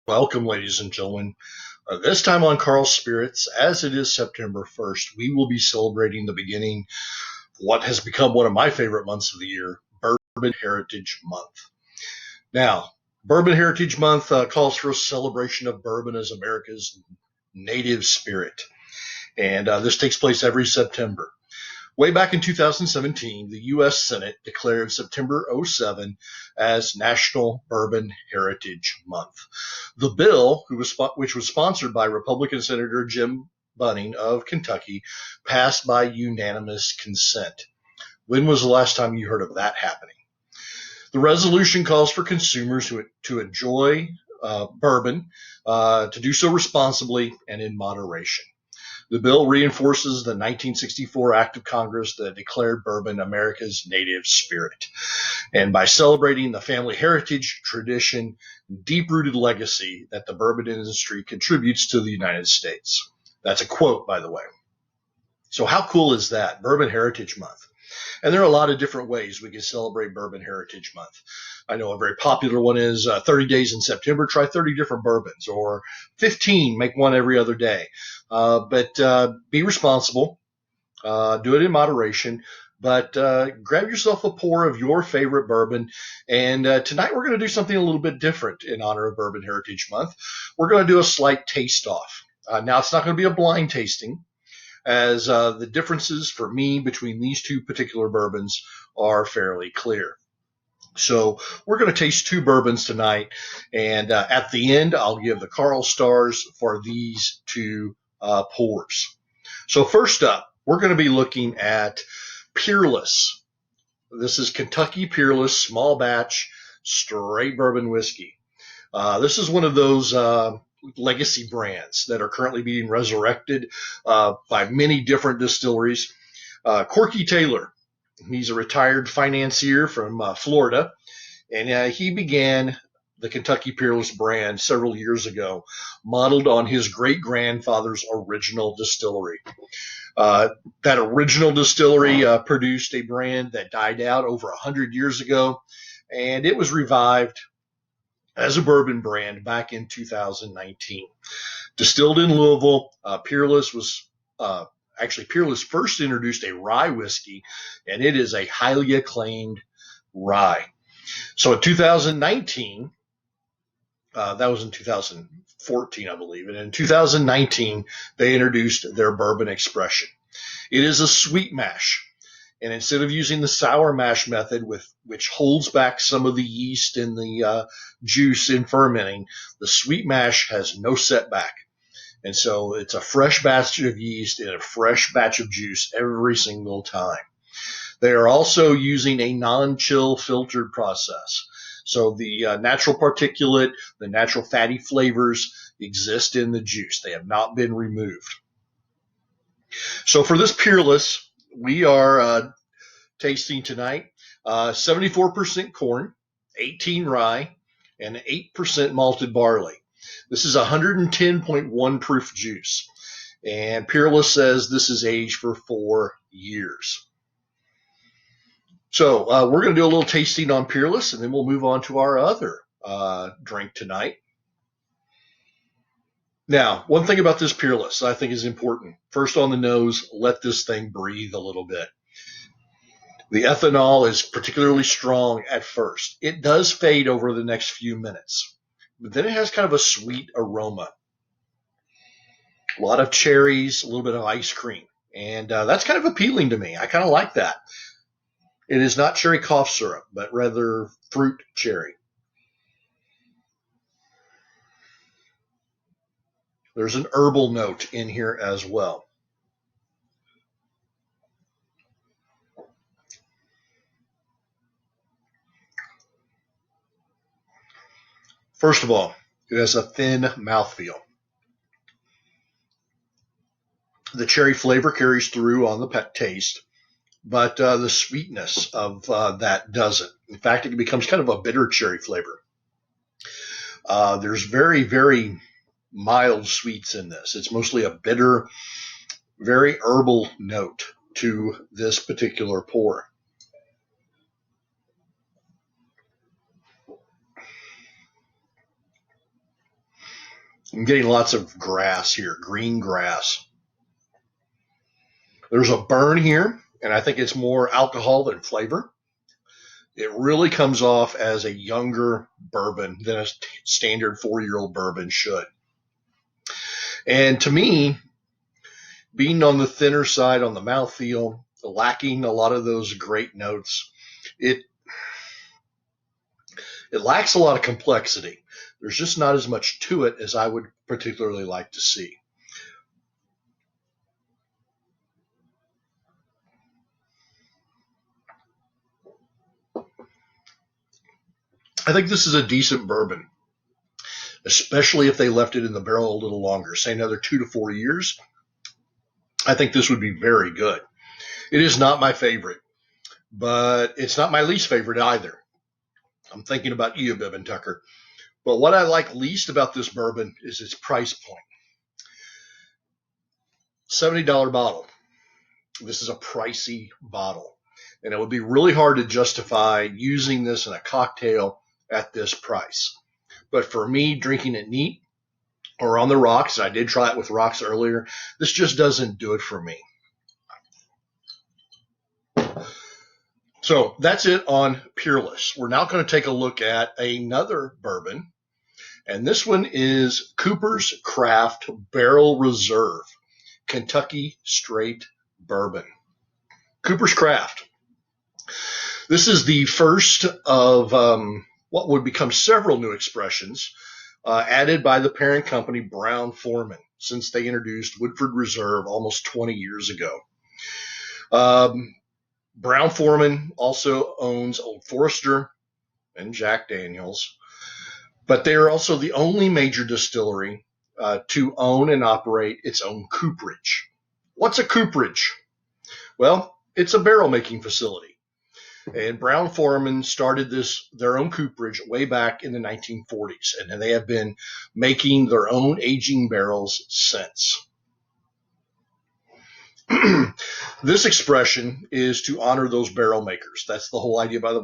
Welcome, ladies and gentlemen. This time on Karls Spirits, as it is September 1st, we will be celebrating the beginning of what has become one of my favorite months of the year, Bourbon Heritage Month. Now, Bourbon Heritage Month calls for a celebration of bourbon as America's native spirit, and this takes place every September. Way back in 2017, the U.S. Senate declared September '07 as National Bourbon Heritage Month. The bill, which was sponsored by Republican Senator Jim Bunning of Kentucky, passed by unanimous consent. When was the last time you heard of that happening? The resolution calls for consumers to enjoy bourbon, to do so responsibly and in moderation. The bill reinforces the 1964 Act of Congress that declared bourbon America's native spirit. And by celebrating the family heritage, tradition, deep-rooted legacy that the bourbon industry contributes to the United States. That's a quote, by the way. So how cool is that? Bourbon Heritage Month. And there are a lot of different ways we can celebrate Bourbon Heritage Month. I know a very popular one is 30 days in September, try 30 different bourbons, or 15, make one every other day. But be responsible, do it in moderation, but grab yourself a pour of your favorite bourbon. And tonight we're going to do something a little bit different in honor of Bourbon Heritage Month. We're going to do a slight taste off. Now, it's not going to be a blind tasting, as the differences for me between these two particular bourbons are fairly clear. So we're going to taste two bourbons tonight, and at the end, I'll give the Karls stars for these two pours. So first up, we're going to be looking at Peerless. This is Kentucky Peerless Small Batch Straight Bourbon Whiskey. This is one of those legacy brands that are currently being resurrected by many different distilleries. Corky Taylor, he's a retired financier from Florida, and he began the Kentucky Peerless brand several years ago, modeled on his great-grandfather's original distillery. That original distillery produced a brand that died out over 100 years ago, and it was revived as a bourbon brand back in 2019. Distilled in Louisville, Peerless first introduced a rye whiskey, and it is a highly acclaimed rye. So in 2019, that was in 2014, I believe, and in 2019, they introduced their bourbon expression. It is a sweet mash. And instead of using the sour mash method, which holds back some of the yeast in the juice in fermenting, the sweet mash has no setback. And so it's a fresh batch of yeast and a fresh batch of juice every single time. They are also using a non-chill filtered process. So the natural particulate, the natural fatty flavors exist in the juice. They have not been removed. So for this Peerless, we are tasting tonight 74% corn, 18 rye, and 8% malted barley. This is 110.1 proof juice, and Peerless says this is aged for 4 years. So we're going to do a little tasting on Peerless, and then we'll move on to our other drink tonight. Now, one thing about this Peerless I think is important. First on the nose, let this thing breathe a little bit. The ethanol is particularly strong at first. It does fade over the next few minutes, but then it has kind of a sweet aroma. A lot of cherries, a little bit of ice cream, and that's kind of appealing to me. I kind of like that. It is not cherry cough syrup, but rather fruit cherry. There's an herbal note in here as well. First of all, it has a thin mouthfeel. The cherry flavor carries through on the taste, but the sweetness of that doesn't. In fact, it becomes kind of a bitter cherry flavor. There's very, very mild sweets in this. It's mostly a bitter, very herbal note to this particular pour. I'm getting lots of grass here, green grass. There's a burn here, and I think it's more alcohol than flavor. It really comes off as a younger bourbon than a standard 4-year-old bourbon should. And to me, being on the thinner side on the mouthfeel, lacking a lot of those great notes, it lacks a lot of complexity. There's just not as much to it as I would particularly like to see. I think this is a decent bourbon, especially if they left it in the barrel a little longer, say another 2 to 4 years. I think this would be very good. It is not my favorite, but it's not my least favorite either. I'm thinking about you, Bibb and Tucker. But what I like least about this bourbon is its price point. $70 bottle. This is a pricey bottle. And it would be really hard to justify using this in a cocktail at this price. But for me, drinking it neat or on the rocks, I did try it with rocks earlier, this just doesn't do it for me. So that's it on Peerless. We're now going to take a look at another bourbon, and this one is Cooper's Craft Barrel Reserve Kentucky Straight Bourbon. Cooper's Craft. This is the first of what would become several new expressions added by the parent company Brown-Forman since they introduced Woodford Reserve almost 20 years ago. Brown-Forman also owns Old Forester and Jack Daniels, but they are also the only major distillery to own and operate its own cooperage. What's a cooperage? Well, it's a barrel making facility. And Brown-Forman started their own cooperage way back in the 1940s, and they have been making their own aging barrels since. This expression is to honor those barrel makers. That's the whole idea by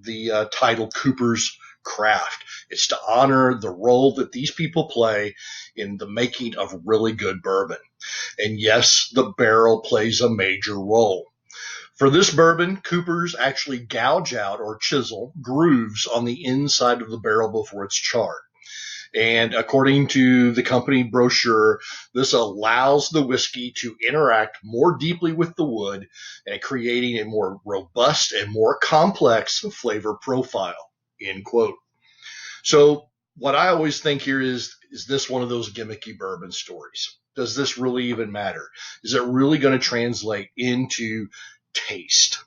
the title Cooper's Craft. It's to honor the role that these people play in the making of really good bourbon. And yes, the barrel plays a major role. For this bourbon, Cooper's actually gouge out or chisel grooves on the inside of the barrel before it's charred. And according to the company brochure, this allows the whiskey to interact more deeply with the wood and creating a more robust and more complex flavor profile, end quote. So what I always think here is this one of those gimmicky bourbon stories? Does this really even matter? Is it really going to translate into taste?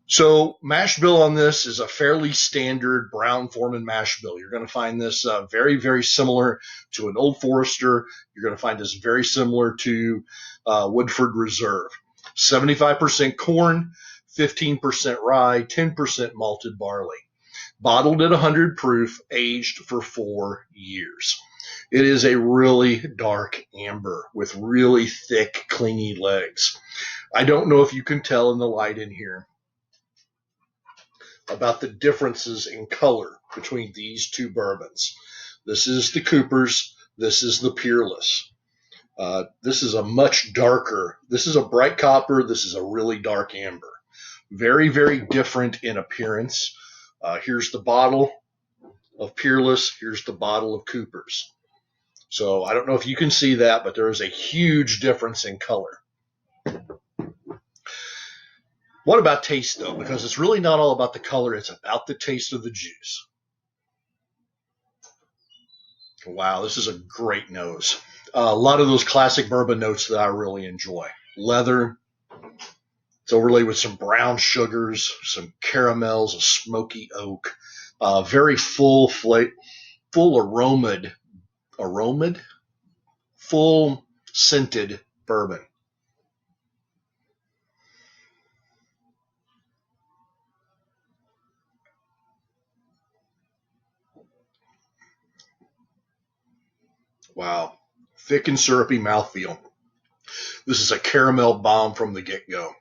So mash bill on this is a fairly standard Brown-Forman mash bill. You're going to find this very, very similar to an Old Forester. You're going to find this very similar to Woodford Reserve. 75% corn, 15% rye, 10% malted barley. Bottled at 100 proof, aged for 4 years. It is a really dark amber with really thick, clingy legs. I don't know if you can tell in the light in here about the differences in color between these two bourbons. This is the Cooper's. This is the Peerless. This is a much darker. This is a bright copper. This is a really dark amber. Very, very different in appearance. Here's the bottle of Peerless. Here's the bottle of Cooper's. So I don't know if you can see that, but there is a huge difference in color. What about taste, though? Because it's really not all about the color. It's about the taste of the juice. Wow, this is a great nose. A lot of those classic bourbon notes that I really enjoy. Leather. It's overlaid with some brown sugars, some caramels, a smoky oak. Very full aromaed, full scented bourbon. Wow. Thick and syrupy mouthfeel. This is a caramel bomb from the get-go.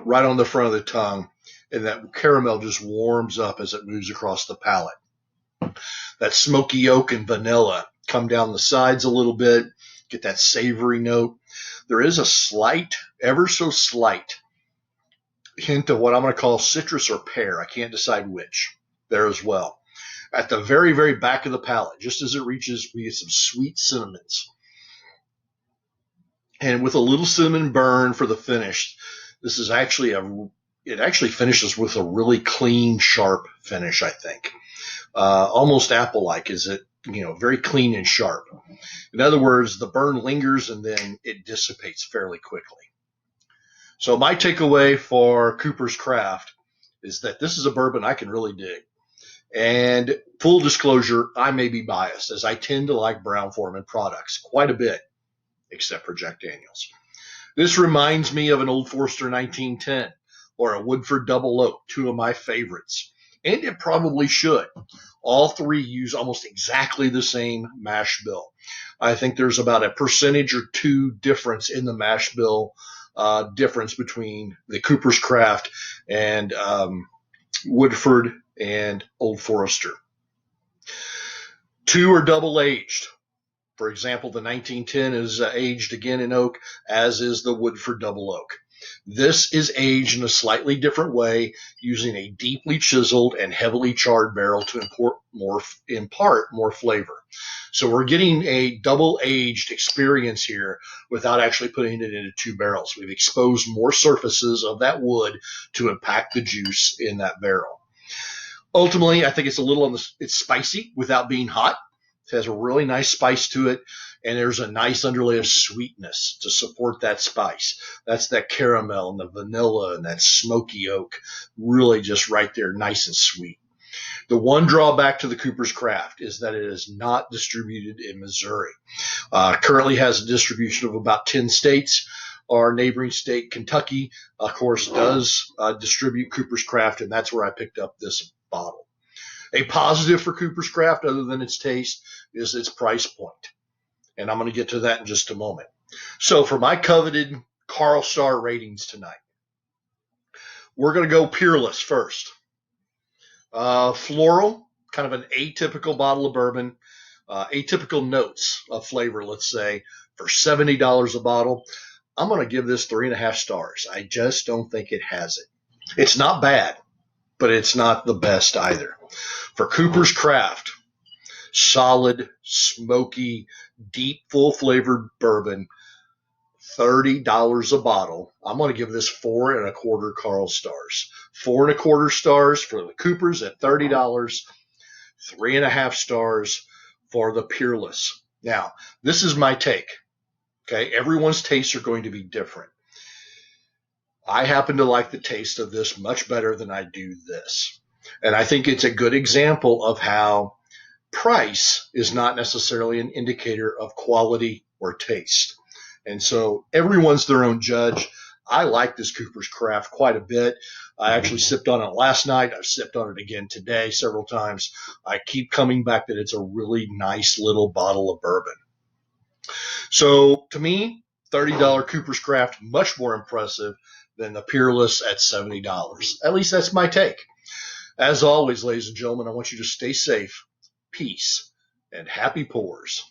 Right on the front of the tongue. And that caramel just warms up as it moves across the palate. That smoky oak and vanilla come down the sides a little bit, get that savory note. There is a slight, ever so slight, hint of what I'm going to call citrus or pear. I can't decide which there as well. At the very, very back of the palate, just as it reaches, we get some sweet cinnamons. And with a little cinnamon burn for the finish, this is actually it actually finishes with a really clean, sharp finish, I think. Almost apple-like, is it? Very clean and sharp. In other words, the burn lingers and then it dissipates fairly quickly. So my takeaway for Cooper's Craft is that this is a bourbon I can really dig. And full disclosure, I may be biased, as I tend to like Brown-Forman products quite a bit, except for Jack Daniels. This reminds me of an Old Forester 1910 or a Woodford Double Oak, two of my favorites. And it probably should. All three use almost exactly the same mash bill. I think there's about a percentage or two difference in the mash bill difference between the Cooper's Craft and Woodford and Old Forester. Two are double aged. For example, the 1910 is aged again in oak, as is the Woodford Double Oak. This is aged in a slightly different way, using a deeply chiseled and heavily charred barrel to impart more flavor. So we're getting a double-aged experience here without actually putting it into two barrels. We've exposed more surfaces of that wood to impact the juice in that barrel. Ultimately, I think it's it's spicy without being hot. It has a really nice spice to it, and there's a nice underlay of sweetness to support that spice. That's that caramel and the vanilla and that smoky oak, really just right there, nice and sweet. The one drawback to the Cooper's Craft is that it is not distributed in Missouri. Currently has a distribution of about 10 states. Our neighboring state, Kentucky, of course, does distribute Cooper's Craft, and that's where I picked up this bottle. A positive for Cooper's Craft, other than its taste, is its price point. And I'm going to get to that in just a moment. So for my coveted Karl Star ratings tonight, we're going to go Peerless first. Floral, kind of an atypical bottle of bourbon, atypical notes of flavor, let's say, for $70 a bottle. I'm going to give this 3.5 stars. I just don't think it has it. It's not bad, but it's not the best either. For Cooper's Craft, solid, smoky, deep, full-flavored bourbon, $30 a bottle. I'm going to give this 4.25 Karl stars. 4.25 stars for the Coopers at $30, 3.5 stars for the Peerless. Now, this is my take. Okay, everyone's tastes are going to be different. I happen to like the taste of this much better than I do this. And I think it's a good example of how price is not necessarily an indicator of quality or taste. And so everyone's their own judge. I like this Cooper's Craft quite a bit. I actually sipped on it last night. I've sipped on it again today several times. I keep coming back that it's a really nice little bottle of bourbon. So to me, $30 Cooper's Craft, much more impressive than the Peerless at $70. At least that's my take. As always, ladies and gentlemen, I want you to stay safe, peace, and happy pours.